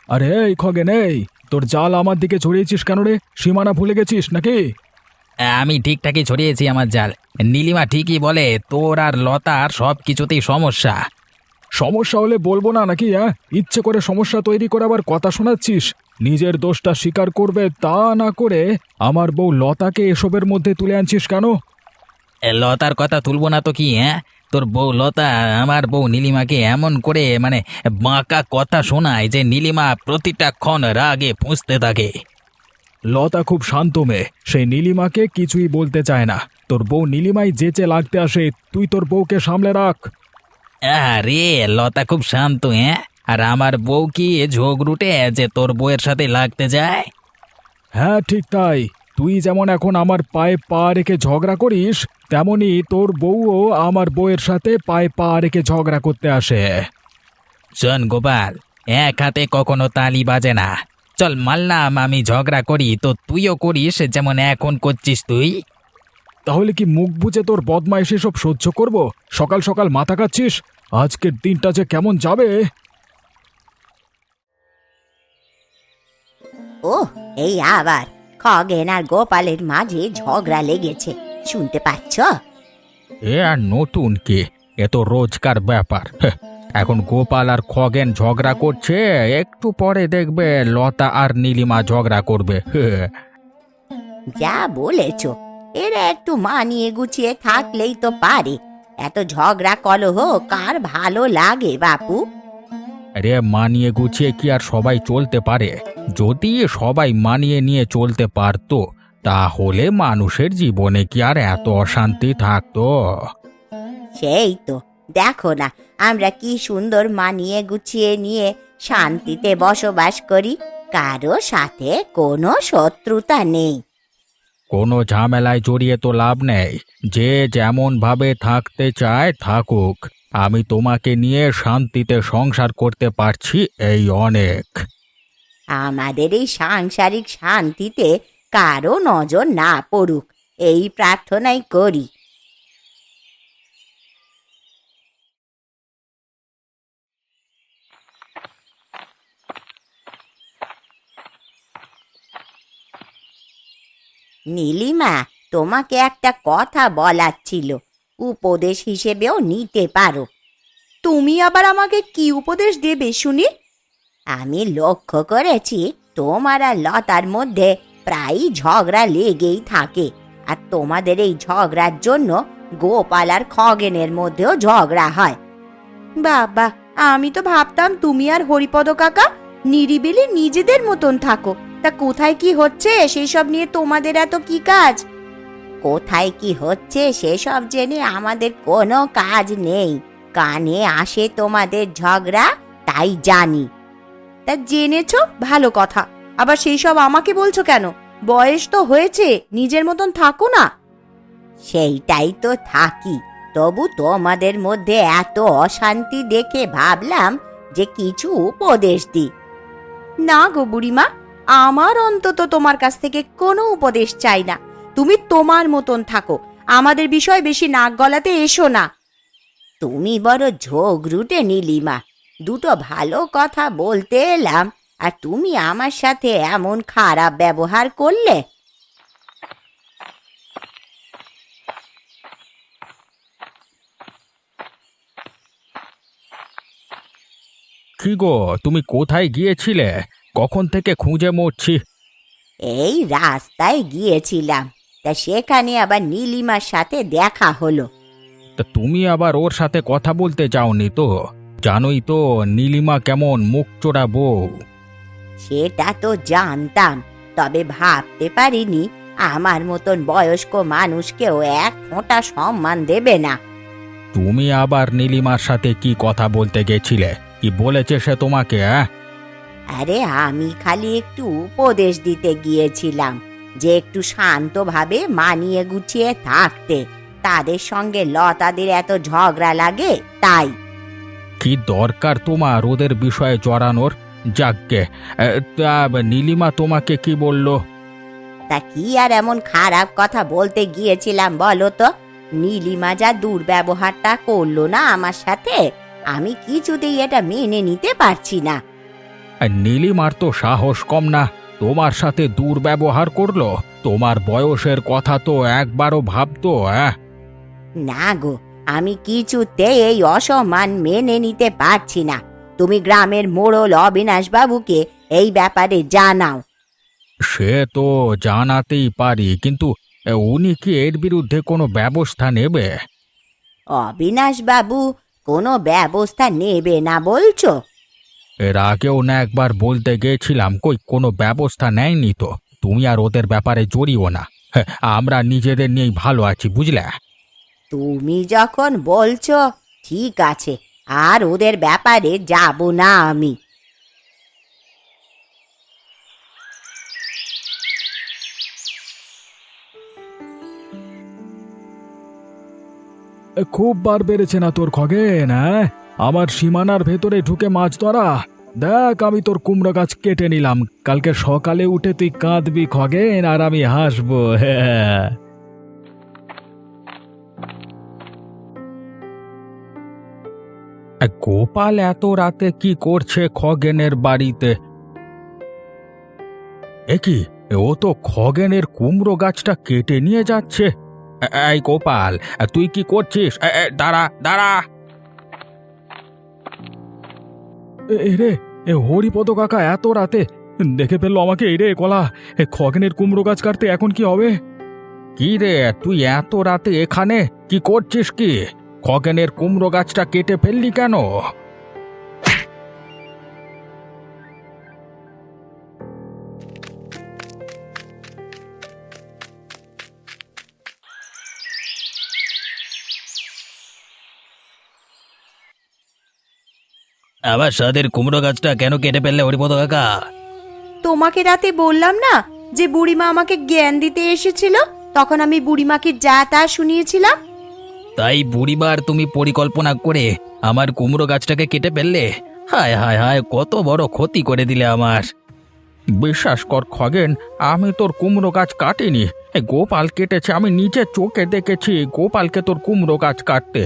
আরে এই খগেন, এই তোর জাল আমার দিকে ছড়িয়েছিস কেন রে? সীমানা ভুলে গেছিস নাকি? আমি ঠিকঠাকই ছড়িয়েছি আমার জাল। নীলিমা ঠিকই বলে, তোর আর লতার সব কিছুতেই সমস্যা। সমস্যা হলে বলবো না নাকি? ইচ্ছে করে সমস্যা তৈরি করে আবার কথা শোনাচ্ছিস। নিজের দোষটা স্বীকার করবে তা না করে আমার বউ লতাকে এসবের মধ্যে তুলে আনছিস কেন? লতার কথা তুলবো না তো কি? তোর বউ লতা আমার বউ নীলিমাকে এমন করে বাঁকা কথা শোনায় যে নীলিমা প্রতিটা ক্ষণ রাগে ফুঁসতে থাকে। লতা খুব শান্ত মেয়ে, সেই নীলিমাকে কিছুই বলতে চায় না। তোর বউ নীলিমাই যেচে লাগতে আসে, তুই তোর বউকে সামলে রাখ। আরে লতা খুব শান্ত, আর আমার বউ কি ঝগড়ুটে যে তোর বউয়ের সাথে লাগতে যায়? হ্যাঁ ঠিক তাই। তুই যেমন এখন আমার পায়ে পা রেখে ঝগড়া করিস, তেমনি তোর বউও আমার বউয়ের সাথে পায়ে পা রেখে ঝগড়া করতে আসে। শোন গোপাল, এক হাতে কখনো তালি বাজে না। চল মানলাম আমি ঝগড়া করি, তো তুইও করিস যেমন এখন করছিস তুই। তাহলে কি মুখ বুজে তোর বদমাইশি সব সহ্য করব? সকাল সকাল মাথা খাচ্ছিস? আজকের দিনটা যে কেমন যাবে! ও, এই আবার খগেন আর গোপালের মাঝে ঝগড়া লেগেছে, শুনতে পাচ্ছ? এ আর নতুন কি? এ তো রোজকার ব্যাপার। এখন গোপাল আর খগেন ঝগড়া করছে, একটু পরে দেখবে লতা আর নীলিমা ঝগড়া করবে। যা বলেছ, এরা একটু মানিয়ে গুছিয়ে থাকলেই তো পারে। এত ঝগড়া কলহ কার ভালো লাগে বাপু? আরে মানিয়ে গুছিয়ে কি আর সবাই চলতে পারে? যদি সবাই মানিয়ে নিয়ে চলতে পারতো, তাহলে মানুষের জীবনে কি আর এত অশান্তি থাকতো? সেই তো, দেখো না আমরা কি সুন্দর মানিয়ে গুছিয়ে নিয়ে শান্তিতে বসবাস করি, কারো সাথে কোনো শত্রুতা নেই। কোনো ঝামেলায় জড়িয়ে তো লাভ নেই। যে যেমন ভাবে থাকতে চায় থাকুক। আমি তোমাকে নিয়ে শান্তিতে সংসার করতে পারছি, এই অনেক। আমাদের এই সাংসারিক শান্তিতে কারো নজর না পড়ুক, এই প্রার্থনাই করি। নীলিমা, তোমাকে একটা কথা বলার ছিল, উপদেশ হিসেবেও নিতে পারো। তুমি আবার আমাকে কি উপদেশ দেবে শুনি? আমি লক্ষ্য করেছি তোমার আর লতার মধ্যে প্রায়ই ঝগড়া লেগেই থাকে, আর তোমাদের এই ঝগড়ার জন্য গোপাল আর খগেনের মধ্যেও ঝগড়া হয়। বাবা, আমি তো ভাবতাম তুমি আর হরিপদ কাকা নিরিবিলি নিজেদের মতন থাকো, তা কোথায় কি হচ্ছে সেসব নিয়ে তোমাদের এত কি কাজ? কোথায় কি হচ্ছে সেসব জেনে আমাদের কোনো কাজ নেই। কানে আসে তোমাদের ঝগড়া, তাই জানি। তা জেনেছো ভালো কথা, আবার সেই সব আমাকে বলছো কেন? বয়স তো হয়েছে, নিজের মতন থাকো না। সেইটাই তো থাকি, তবু তোমাদের মধ্যে এত অশান্তি দেখে ভাবলাম যে কিছু উপদেশ দিই। না গো বুড়িমা, আমার অন্তত তোমার কাছ থেকে কোনো উপদেশ চাই না। তুমি তোমার মতন থাকো, আমাদের বিষয় বেশি নাক গলাতে এসো না। তুমি বড় ঝগড়ুটে নীলিমা, দুটো ভালো কথা বলতে এলাম আর তুমি আমার সাথে এমন খারাপ ব্যবহার করলে। কি গো, তুমি কোথায় গিয়েছিলে? কখন থেকে খুঁজে মরছি। এই রাস্তায় গিয়েছিলাম, তা সেখানে আবার নীলিমার সাথে দেখা হলো। তা তুমি আবার ওর সাথে কথা বলতে চাওনি তো? জানোই তো নীলিমা কেমন মুখচোরা বউ। সেটা তো জানতাম, তবে ভাবতে পারিনি আমার মতন বয়স্ক মানুষকেও এক ফোঁটা সম্মান দেবে না। তুমি আবার নীলিমার সাথে কি কথা বলতে গেছিলে? কি বলেছে সে তোমাকে? আরে আমি খালি একটু উপদেশ দিতে গিয়েছিলাম যে একটু শান্তভাবে মানিয়ে গুছিয়ে থাকতে। তাদের সঙ্গে লতাদের এত ঝগড়া লাগে তাই। কি দরকার তোমার ওদের বিষয়ে জড়ানোর? যাকগে, তা নীলিমা তোমাকে কি বলল? তা কি আর এমন খারাপ কথা বলতে গিয়েছিলাম বলো তো? নীলিমা যা দুর্ব্যবহারটা করলো না আমার সাথে, আমি কিছুতেই এটা মেনে নিতে পারছি না। আর নীলিমার তো সাহস কম না, তোমার সাথে দুর্ব্যবহার করলো। তোমার বয়সের কথা তো একবারও ভাবতো? না গো, আমি কিছুতেই এই অসম্মান মেনে নিতে পারছি না। তুমি গ্রামের মোড়ল অবিনাশ বাবুকে এই ব্যাপারে জানাও। সে তো জানাতেই পারি, কিন্তু উনি কি এর বিরুদ্ধে কোনো ব্যবস্থা নেবে? অবিনাশ বাবু কোনো ব্যবস্থা নেবে না বলছো? এর আগেও না একবার বলতে গেছিলাম, কই কোনো ব্যবস্থা নেয়নি তো। তুমি আর ওদের ব্যাপারে জড়িও না। হ্যাঁ, আমরা নিজেদের নিয়েই ভালো আছি, বুঝলে? তুমি যখন বলছো ঠিক আছে, আর ওদের ব্যাপারে যাব না আমি। খুব বার বেড়েছে না তোর খগেন? হ্যাঁ, আমার সীমানার ভেতরে ঢুকে মাছ ধরা। দেখ, আমি তোর কুমড়ো গাছ কেটে নিলাম। কালকে সকালে উঠে তুই কাঁদবি খগেন, আর আমি হাসবো। হ্যাঁ, গোপাল এত রাতে কি করছে খগেনের বাড়িতে? কি, ও তো খগেনের কুমড়ো গাছটা কেটে নিয়ে যাচ্ছে। এই গোপাল, তুই কি করছিস? দাঁড়া দাঁড়া। রে, হরিপদ কাকা এত রাতে দেখে ফেললো আমাকে। এই রে কলা, খগেনের কুমড়ো গাছ কাটতে এখন কি হবে? কি রে, তুই এত রাতে এখানে কি করছিস? কি, খগেনের কুমড়ো গাছটা কেটে ফেললি কেন? আবার সাদের কুমড়ো গাছটা কেন কেটে ফেললে হরিপদ কাকা? তোমাকে রাতে বললাম না যে বুড়িমা আমাকে জ্ঞান দিতে এসেছিল, তখন আমি বুড়িমাকে যা তা শুনিয়েছিলাম। তাই বুড়িবার তুমি পরিকল্পনা করে আমার কুমড়ো গাছটাকে কেটে ফেললে? হায় হায় হায়, কত বড় ক্ষতি করে দিলে আমার। বিশ্বাস কর খগেন, আমি তোর কুমড়ো গাছ কাটিনি। গোপাল কেটেছে, আমি নিজে চোখে দেখেছি গোপালকে তোর কুমড়ো গাছ কাটতে।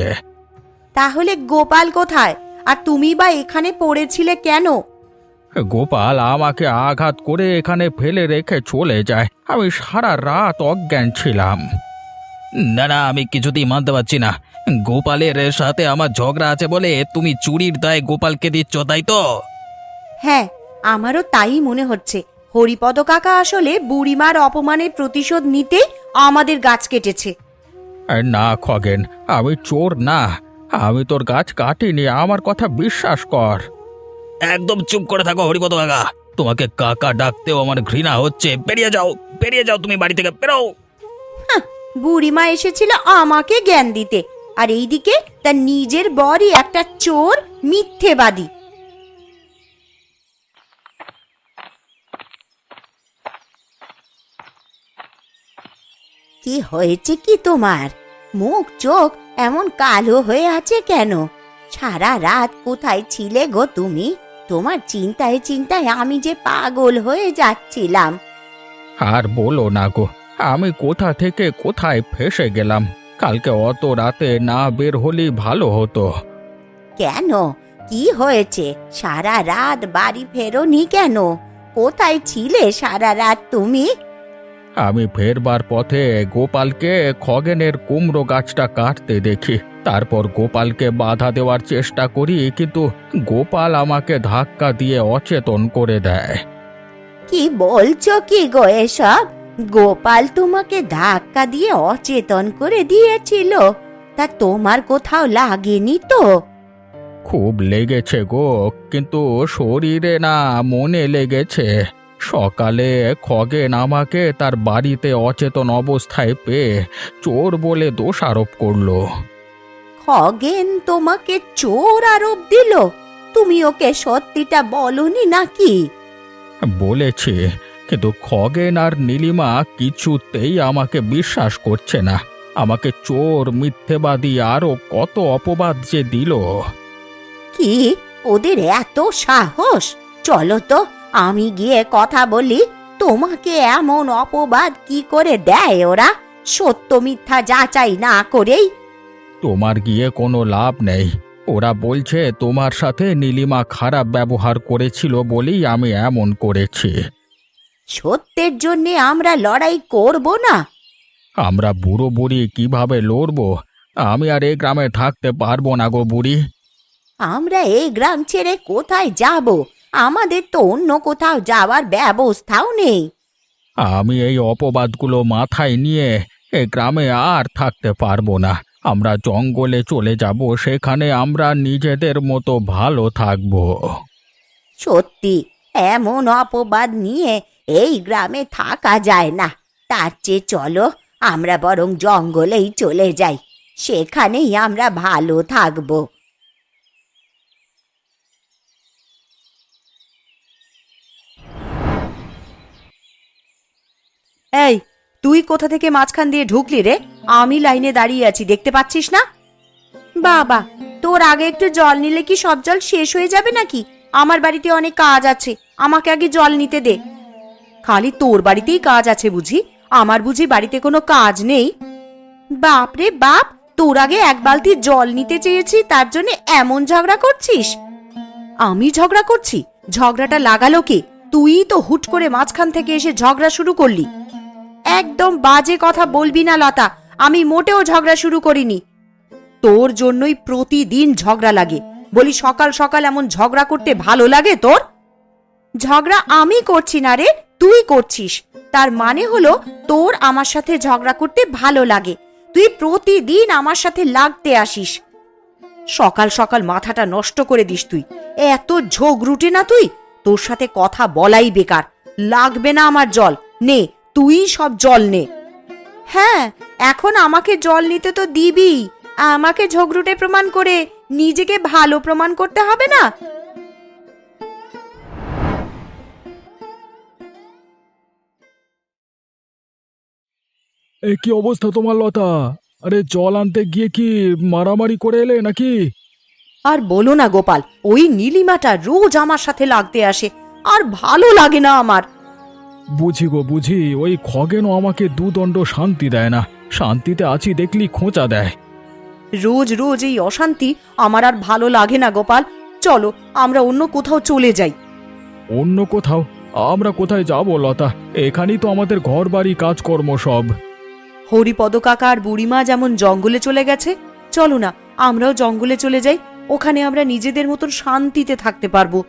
তাহলে গোপাল কোথায়? আর তুমি বা এখানে পড়েছিলে কেন? গোপাল আমাকে আঘাত করে এখানে ফেলে রেখে চলে যায়। আমি সারা রাত অজ্ঞান ছিলাম। না না, আমি কিছুতেই মানতে পারছি না। গোপালের সাথে আমার ঝগড়া আছে বলে তুমি চুরির দায় গোপালকে দিচ্ছ, তাই তো? হ্যাঁ, আমারও তাই মনে হচ্ছে। হরিপদ কাকা আসলে বুড়িমার অপমানের প্রতিশোধ নিতে আমাদের গাছ কেটেছে। না খগেন, আমি চোর না। আমি তোর গাছ কাটিনি, আমার কথা বিশ্বাস কর। একদম চুপ করে থাকো হরিপদ কাকা। তোমাকে কাকা ডাকতেও আমার ঘৃণা হচ্ছে। বেরিয়ে যাও, বেরিয়ে যাও, তুমি বাড়ি থেকে বেরো। বুড়িমা এসেছিল আমাকে জ্ঞান দিতে, আর এইদিকে তার নিজের বরই একটা চোর, মিথ্যেবাদী। কি হয়েছে কি তোমার? মুখ চোখ এমন কালো হয়ে আছে কেন? সারা রাত কোথায় ছিলে গো তুমি? তোমার চিন্তায় চিন্তায় আমি যে পাগল হয়ে যাচ্ছিলাম। আর বলো না গো, আমি কোথা থেকে কোথায় ফেসে গেলাম। কালকে অত রাতে না বের হলেই ভালো হতো। কেন, কি হয়েছে? সারা রাত বাড়ি ফেরোনি কেন? কোথায় ছিলে সারা রাত তুমি? আমি ফেরবার পথে গোপালকে খগেনের কুমড়ো গাছটা কাটতে দেখি। তারপর গোপালকে বাধা দেওয়ার চেষ্টা করি, কিন্তু গোপাল আমাকে ধাক্কা দিয়ে অচেতন করে দেয়। কি বলছো কি গো এসব? গোপাল তোমাকে ধাক্কা দিয়ে অচেতন করে দিয়েছিল? তা তোমার কোথাও লাগেনি তো? খুব লেগেছে গো, কিন্তু শরীরে না, মনে লেগেছে। সকালে খগেন আমাকে তার বাড়িতে অচেতন অবস্থায় পেয়ে চোর বলে দোষারোপ করলো। খগেন তোমাকে চোর আরোপ দিল? তুমি ওকে সত্যিটা বলনি নাকি? বলেছি, কিন্তু খগেন আর নীলিমা কিছুতেই আমাকে বিশ্বাস করছে না। আমাকে চোর, মিথ্যেবাদী আরো কত অপবাদ যে দিল। কি, ওদের এত সাহস? চলো তো, আমি গিয়ে কথা বলি। তোমাকে এমন অপবাদ কি করে দেয় ওরা, সত্য মিথ্যা যাচাই না করেই? তোমার গিয়ে কোনো লাভ নেই। ওরা বলছে তোমার সাথে নীলিমা খারাপ ব্যবহার করেছিল বলেই আমি এমন করেছি। সত্যের জন্যে আমরা লড়াই করব না? আমরা বুড়ো বুড়ি কিভাবে লড়বো? আমি আর এই গ্রামে থাকতে পারবো না গো বুড়ি। আমরা এই গ্রাম ছেড়ে কোথায় যাব? আমাদের তো অন্য কোথাও যাওয়ার ব্যবস্থাও নেই। আমি এই অপবাদগুলো মাথায় নিয়ে এ গ্রামে আর থাকতে পারবো না। আমরা জঙ্গলে চলে যাব, সেখানে আমরা নিজেদের মতো ভালো থাকবো। সত্যি এমন অপবাদ নিয়ে এই গ্রামে থাকা যায় না। তার চেয়ে চলো আমরা বরং জঙ্গলেই চলে যাই, সেখানেই আমরা ভালো থাকবো। এই, তুই কোথা থেকে মাঝখান দিয়ে ঢুকলি রে? আমি লাইনে দাঁড়িয়ে আছি, দেখতে পাচ্ছিস না? বাবা, তোর আগে একটু জল নিলে কি সব জল শেষ হয়ে যাবে নাকি? আমার বাড়িতে অনেক কাজ আছে, আমাকে আগে জল নিতে দে। খালি তোর বাড়িতেই কাজ আছে বুঝি? আমার বুঝি বাড়িতে কোনো কাজ নেই? বাপ রে বাপ, তোর আগে এক বালতি জল নিতে চেয়েছি, তার জন্য এমন ঝগড়া করছিস? আমি ঝগড়া করছি? ঝগড়াটা লাগালো কে? তুই তো হুট করে মাঝখান থেকে এসে ঝগড়া শুরু করলি। একদম বাজে কথা বলবি না লতা, আমি মোটেও ঝগড়া শুরু করিনি। তোর জন্যই প্রতিদিন ঝগড়া লাগে। বলি সকাল সকাল এমন ঝগড়া করতে ভালো লাগে তোর? ঝগড়া আমি করছি না রে, তুই করছিস। তার মানে হলো তোর আমার সাথে ঝগড়া করতে ভালো লাগে। তুই প্রতিদিন আমার সাথে লাগতে আসিস। সকাল সকাল মাথাটা নষ্ট করে দিস তুই। এত ঝগড়ুটে না তুই? তোর সাথে কথা বলাই বেকার। লাগবে না আমার জল, নে তুই সব জল নে। হ্যাঁ, এখন আমাকে জল নিতে তো দিবি। আমাকে ঝগড়ুটে প্রমাণ করে নিজেকে ভালো প্রমাণ করতে হবে না? এ কি অবস্থা তোমার লতা? আরে জল আনতে গিয়ে কি মারামারি করে এলে নাকি? আর বলো না গোপাল, ওই নীলিমাটা রোজ আমার সাথে লাগতে আসে, আর ভালো লাগে না আমার। বুঝি গো বুঝি, ওই খগেনও আমাকে দুদণ্ড শান্তি দেয় না। শান্তিতে আছি দেখলি খোঁচা দেয়। রোজ রোজ এই অশান্তি আমার আর ভালো লাগে না গোপাল। চলো আমরা অন্য কোথাও চলে যাই। অন্য কোথাও? আমরা কোথায় যাব লতা? এখানেই তো আমাদের ঘর বাড়ি কাজকর্ম সব। হরিপদ কাকা আর বুড়িমা যেমন জঙ্গলে চলে গেছে, চলো না আমরাও জঙ্গলে চলে যাই। ওখানে আমরা নিজেদের মতন শান্তিতে থাকতে পারবো।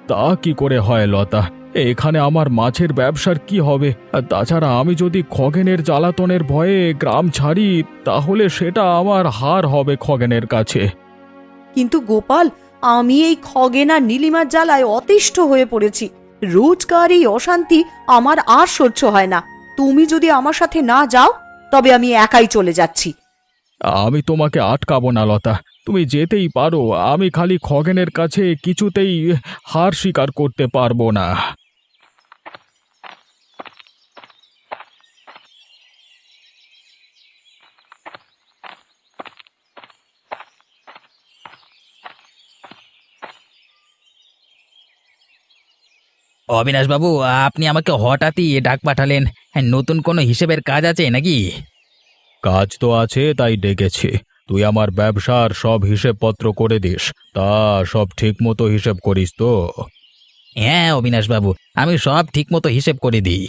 তা কি করে হয় লতা? এখানে আমার মাছের ব্যবসার কি হবে? আর তাছাড়া আমি যদি খগেনের জ্বালাতনের ভয়ে গ্রাম ছাড়ি, তাহলে সেটা আমার হার হবে খগেনের কাছে। কিন্তু গোপাল, আমি এই খগেন আর নীলিমার জ্বালায় অতিষ্ঠ হয়ে পড়েছি। রোজকার এই অশান্তি আমার আর সহ্য হয় না। তুমি যদি আমার সাথে না যাও, তবে আমি একাই চলে যাচ্ছি। আমি তোমাকে আটকাবো না লতা, তুমি যেতেই পারো। আমি খালি খগেনের কাছে কিছুতেই হার স্বীকার করতে পারবো না। অবিনাশ বাবু, আপনি আমাকে হঠাৎই ডাক পাঠালেন। হ্যাঁ, নতুন কোনো হিসেবের কাজ আছে নাকি? কাজ তো আছে, তাই ডেকেছি। তুই আমার ব্যবসার সব হিসেবপত্র করে দিস। তা সব ঠিক মতো হিসেব করিস তো? হ্যাঁ অবিনাশ বাবু, আমি সব ঠিক মতো হিসেব করে দিই।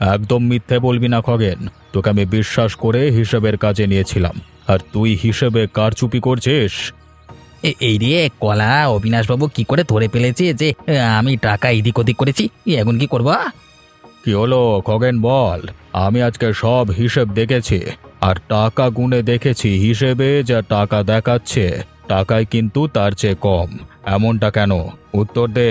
একদম মিথ্যে বলবি না খগেন। তোকে আমি বিশ্বাস করে হিসেবের কাজে নিয়েছিলাম, আর তুই হিসেবে কারচুপি করছিস। এই রে কলা, অবিনাশ বাবু কি করে ধরে ফেলেছে যে আমি টাকা এদিক ওদিক করেছি। এখন কি করবো? কি হলো খগেন বল? আমি আজকে সব হিসেব দেখেছি, আর টাকা গুনে দেখেছি। হিসেবে যা টাকা দেখাচ্ছে, টাকায় কিন্তু তার চেয়ে কম। এমনটা কেন? উত্তর দে।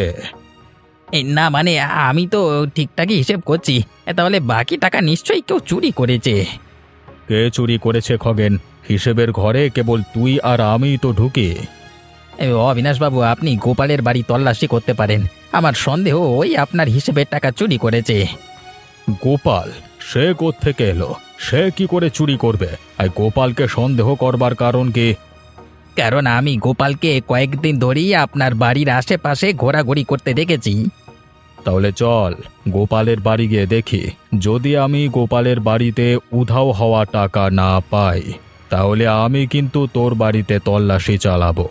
না মানে আমি তো ঠিকঠাকই হিসেব করছি। তাহলে বাকি টাকা নিশ্চয়ই কেউ চুরি করেছে। কে চুরি করেছে খগেন? হিসেবের ঘরে কেবল তুই আর আমিই তো ঢুকি। অবিনাশ বাবু, আপনি গোপালের বাড়ি তল্লাশি করতে পারেন। আমার সন্দেহ ওই আপনার হিসেবের টাকা চুরি করেছে। গোপাল? সে কোত্থেকে এলো? সে কি করে চুরি করবে? আর গোপালকে সন্দেহ করবার কারণ কি? কারণ আমি গোপালকে কয়েকদিন ধরেই আপনার বাড়ির আশেপাশে ঘোরাঘুরি করতে দেখেছি। তাহলে চল গোপালের বাড়ি গিয়ে দেখি। যদি আমি গোপালের বাড়িতে উধাও হওয়া টাকা না পাই, তাহলে আমি কিন্তু তোর বাড়িতে তল্লাশি চালাবো।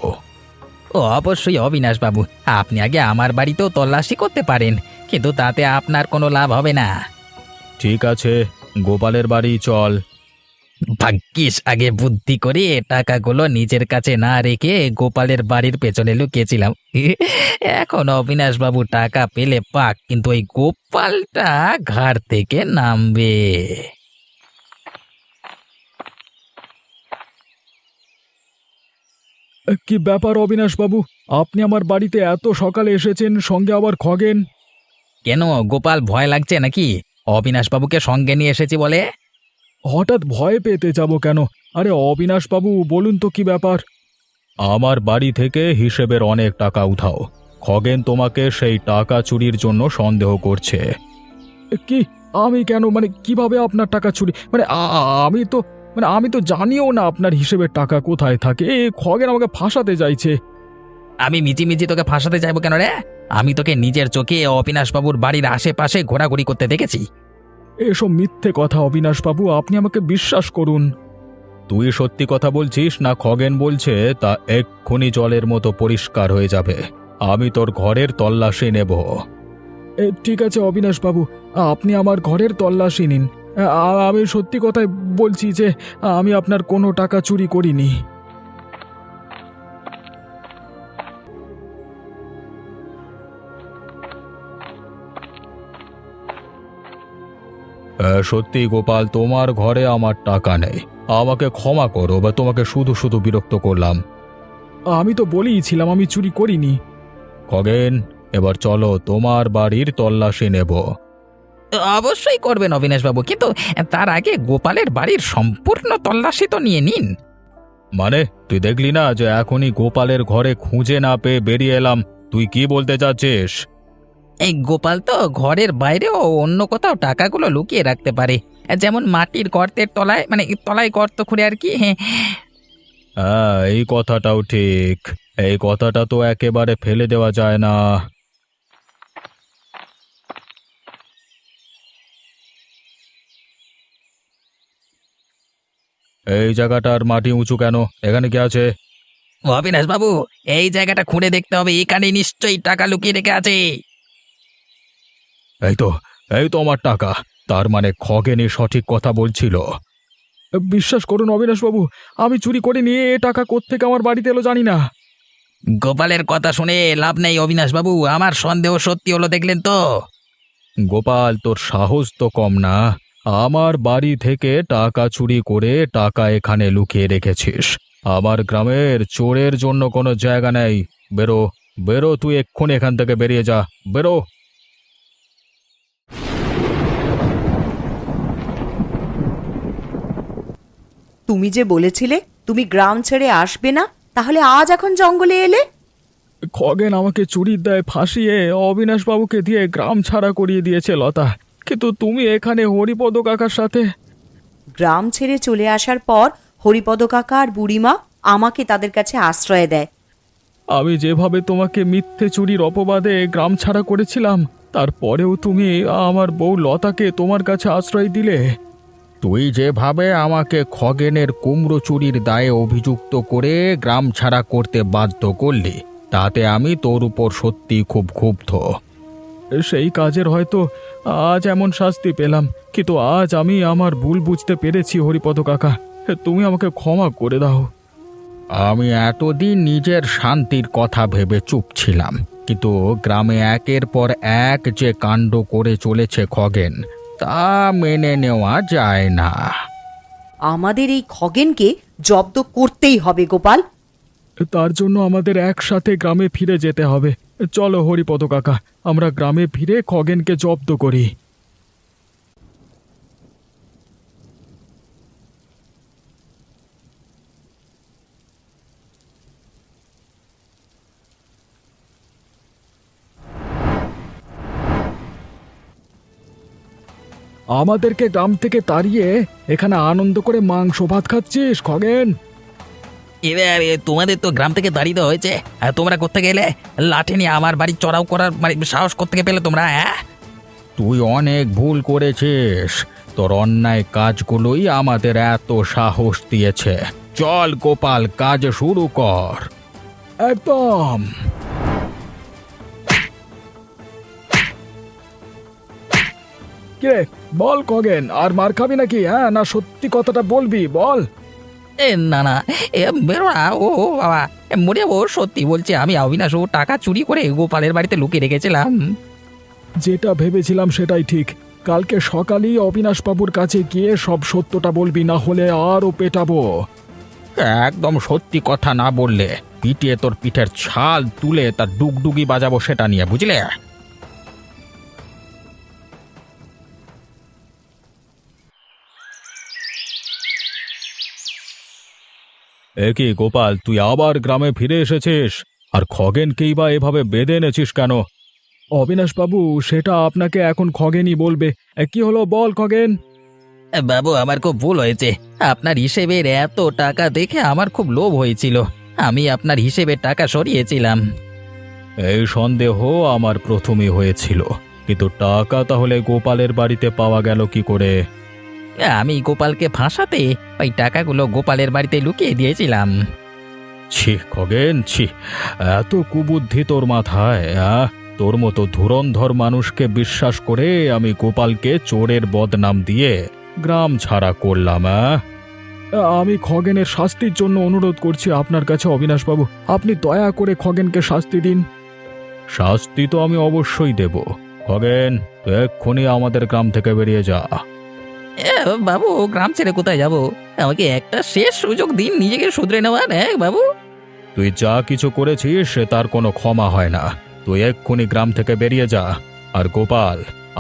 ও অবশ্যই অবিনাশ বাবু, আপনি আগে আমার বাড়িতেও তল্লাশি করতে পারেন, কিন্তু তাতে আপনার কোনো লাভ হবে না। ঠিক আছে, গোপালের বাড়ি চল। ভাগ্যিস আগে বুদ্ধি করে টাকাগুলো নিজের কাছে না রেখে গোপালের বাড়ির পেছনে লুকিয়েছিলাম। এখন অবিনাশ বাবু টাকা পেলে পাক, কিন্তু ওই গোপালটা ঘাট থেকে নামবে। কি ব্যাপার অবিনাশ বাবু, আপনি আমার বাড়িতে এত সকালে এসেছেন, সঙ্গে আবার খগেন? কেন, গোপাল ভয় লাগছে নাকি? অবিনাশ বাবুকে সঙ্গে নিয়ে এসেছি বলে। হঠাৎ ভয় পেতে যাব কেন? আরে অবিনাশ বাবু, বলুন তো কি ব্যাপার? আমার বাড়ি থেকে হিসেবের অনেক টাকা উঠাও। খগেন তোমাকে সেই টাকা চুরির জন্য সন্দেহ করছে। কি? আমি কেন? মানে কিভাবে আপনার টাকা চুরি? মানে আমি তো জানিও না আপনার হিসেবের টাকা কোথায় থাকে। খগেন আমাকে ফাঁসাতে চাইছে। আমি মিচিমিচি তোকে ফাঁসাতে চাইবো কেন রে? আমি তোকে নিজের চোখে অবিনাশ বাবুর বাড়ির আশেপাশে ঘোরাঘুরি করতে দেখেছি। এসব মিথ্যে কথা অবিনাশ বাবু, আপনি আমাকে বিশ্বাস করুন। তুই সত্যি কথা বলছিস না খগেন বলছে, তা এক্ষুনি জলের মতো পরিষ্কার হয়ে যাবে। আমি তোর ঘরের তল্লাশি নেব। ঠিক আছে অবিনাশ বাবু, আপনি আমার ঘরের তল্লাশি নিন। আমি সত্যি কথাই বলছি যে আমি আপনার কোনো টাকা চুরি করিনি। সত্যি গোপাল, তোমার ঘরে আমার টাকা নেই। আমাকে ক্ষমা করো, বা তোমাকে শুধু শুধু বিরক্ত করলাম। আমি তো বলেইছিলাম আমি চুরি করিনি। খগেন, এবার চলো, তোমার বাড়ির তল্লাশি নেব। অবশ্যই করবেন অবিনাশ বাবু, কিন্তু তার আগে গোপালের বাড়ির সম্পূর্ণ তল্লাশি তো নিয়ে নিন। মানে তুই দেখলি না যে এখনই গোপালের ঘরে খুঁজে না পেয়ে বেরিয়ে এলাম? তুই কি বলতে চাচ্ছিস? এই গোপাল তো ঘরের বাইরেও অন্য কোথাও টাকাগুলো লুকিয়ে রাখতে পারে, যেমন মাটির গর্তের তলায়, মানে তলায় গর্ত খুঁড়ে আর কি। হ্যাঁ, এই কথাটাও ঠিক। এই কথাটা তো একেবারে ফেলে দেওয়া যায় না। এই জায়গাটার মাটি উঁচু কেন? এখানে কি আছে? অবিনাশ বাবু, এই জায়গাটা খুঁড়ে দেখতে হবে, এখানে নিশ্চয়ই টাকা লুকিয়ে রেখে আছে। এই তো, এই তো আমার টাকা। তার মানে খগেনই সঠিক কথা বলছিল। বিশ্বাস করুন অবিনাশ বাবু, আমি চুরি করে নিয়ে এ টাকা কোত্থেকে আমার বাড়িতে এলো জানি না। গোপালের কথা শুনে লাভ নেই অবিনাশ বাবু, আমার সন্দেহ সত্যি হলো, দেখলেন তো। গোপাল, তোর সাহস তো কম না। আমার বাড়ি থেকে টাকা চুরি করে টাকা এখানে লুকিয়ে রেখেছিস। আমার গ্রামের চোরের জন্য কোনো জায়গা নেই। বেরো, বেরো, তুই এক্ষুনি এখান থেকে বেরিয়ে যা, বেরো। তুমি যে বলেছিলে তুমি গ্রাম ছেড়ে আসবে না, তাহলে আজ এখন জঙ্গলে এলে? খগেন আমাকে চুরির দায়ে ফাঁসিয়ে অবিনাশ বাবুকে দিয়ে গ্রাম ছাড়া করিয়ে দিয়েছে লতা, কিন্তু তুমি এখানে হরিপদ কাকার সাথে। গ্রাম ছেড়ে চলে আসার পর হরিপদ কাকা আর বুড়িমা আমাকে তাদের কাছে আশ্রয় দেয়। আমি যেভাবে তোমাকে মিথ্যে চুরির অপবাদে গ্রাম ছাড়া করেছিলাম, তারপরেও তুমি আমার বউ লতাকে তোমার কাছে আশ্রয় দিলে। তুই যেভাবে আমাকে খগেনের কুমড়ো চুরির দায়ে অভিযুক্ত করে গ্রাম ছাড়া করতে বাধ্য করলি, তাতে আমি তোর উপর সত্যি খুব ক্ষুব্ধ। সেই কাজের হয়তো আজ এমন শাস্তি পেলাম, কিন্তু আজ আমি আমার ভুল বুঝতে পেরেছি হরিপদ কাকা, তুমি আমাকে ক্ষমা করে দাও। আমি এতদিন নিজের শান্তির কথা ভেবে চুপ ছিলাম, কিন্তু গ্রামে একের পর এক যে কাণ্ড করে চলেছে খগেন, তা মেনে নেওয়া যায় না। আমাদের এই খগেনকে জব্দ করতেই হবে গোপাল। তার জন্য আমাদের একসাথে গ্রামে ফিরে যেতে হবে। চলো হরিপদ কাকা, আমরা গ্রামে ফিরে খগেনকে জব্দ করি। আমাদেরকে গ্রাম থেকে তাড়িয়ে এখানে আনন্দ করে মাংস ভাত খাচ্ছিস খগেন? এবার তোমাদের তো গ্রাম থেকে দাঁড়িয়ে দেওয়া হয়েছে, আর তোমরা কোত্থেকে এলে? লাঠি নিয়ে আমার বাড়ি চড়াও করার মানে সাহস কোত্থেকে পেলে তোমরা? হ্যাঁ, তুই অনেক ভুল করেছিস। তোর অন্যায় কাজগুলোই আমাদের এত সাহস দিয়েছে। চল গোপাল, কাজ শুরু কর। একদম। কে বল খগেন, আর মার খাবি নাকি? হ্যাঁ, না সত্যি কথাটা বলবি, বল। না না, বেরো না। ও বাবা, মরে যাবো। সত্যি বলছি, আমি অবিনাশ টাকা চুরি করে গোপালের বাড়িতে লুকিয়ে রেখেছিলাম। যেটা ভেবেছিলাম সেটাই ঠিক। কালকে সকালেই অবিনাশ বাবুর কাছে গিয়ে সব সত্যটা বলবি, না হলে আরও পেটাবো। একদম সত্যি কথা না বললে পিটিয়ে তোর পিঠের ছাল তুলে তার ডুগডুগি বাজাবো, সেটা নিয়ে, বুঝলে? এ কি গোপাল, তুই আবার গ্রামে ফিরে এসেছিস? আর খগেনকেই বা এভাবে বেঁধে এনেছিস কেন? অবিনাশ বাবু, সেটা আপনাকে এখন খগেনই বলবে। কি হলো বল খগেন। বাবু, আমার খুব ভুল হয়েছে। আপনার হিসেবের এত টাকা দেখে আমার খুব লোভ হয়েছিল। আমি আপনার হিসেবের টাকা সরিয়েছিলাম। এই সন্দেহ আমার প্রথমেই হয়েছিল, কিন্তু টাকা তাহলে গোপালের বাড়িতে পাওয়া গেল কি করে? আমি গোপালকে ফাঁসাতে ওই টাকাগুলো গোপালের বাড়িতে লুকিয়ে দিয়েছিলাম। ছি খগেন, ছি, এত কুবুদ্ধি তোর মাথায়? তোর মতো ধুরন্ধর মানুষকে বিশ্বাস করে আমি গোপালকে চোরের বদনাম দিয়ে গ্রাম ছাড়া করলাম। আমি খগেনের শাস্তির জন্য অনুরোধ করছি আপনার কাছে অবিনাশবাবু, আপনি দয়া করে খগেনকে শাস্তি দিন। শাস্তি তো আমি অবশ্যই দেব। খগেন, তুই এক্ষুনি আমাদের গ্রাম থেকে বেরিয়ে যা। বাবু, গ্রাম ছেড়ে কোথায় যাব? আমাকে একটা শেষ সুযোগ দিন নিজেকে শুধরে নেওয়ার। বাবু, তুই যা কিছু করেছিস তার কোনো ক্ষমা হয় না। তুই এক্ষুনি গ্রাম থেকে বেরিয়ে যা। আর গোপাল,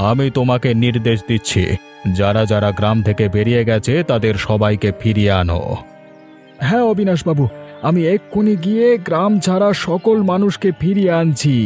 আমি তোমাকে নির্দেশ দিচ্ছি, যারা যারা গ্রাম থেকে বেরিয়ে গেছে তাদের সবাইকে ফিরিয়ে আনো। হ্যাঁ অবিনাশবাবু, আমি এক্ষুনি গিয়ে গ্রাম ছাড়া সকল মানুষকে ফিরিয়ে আনছি।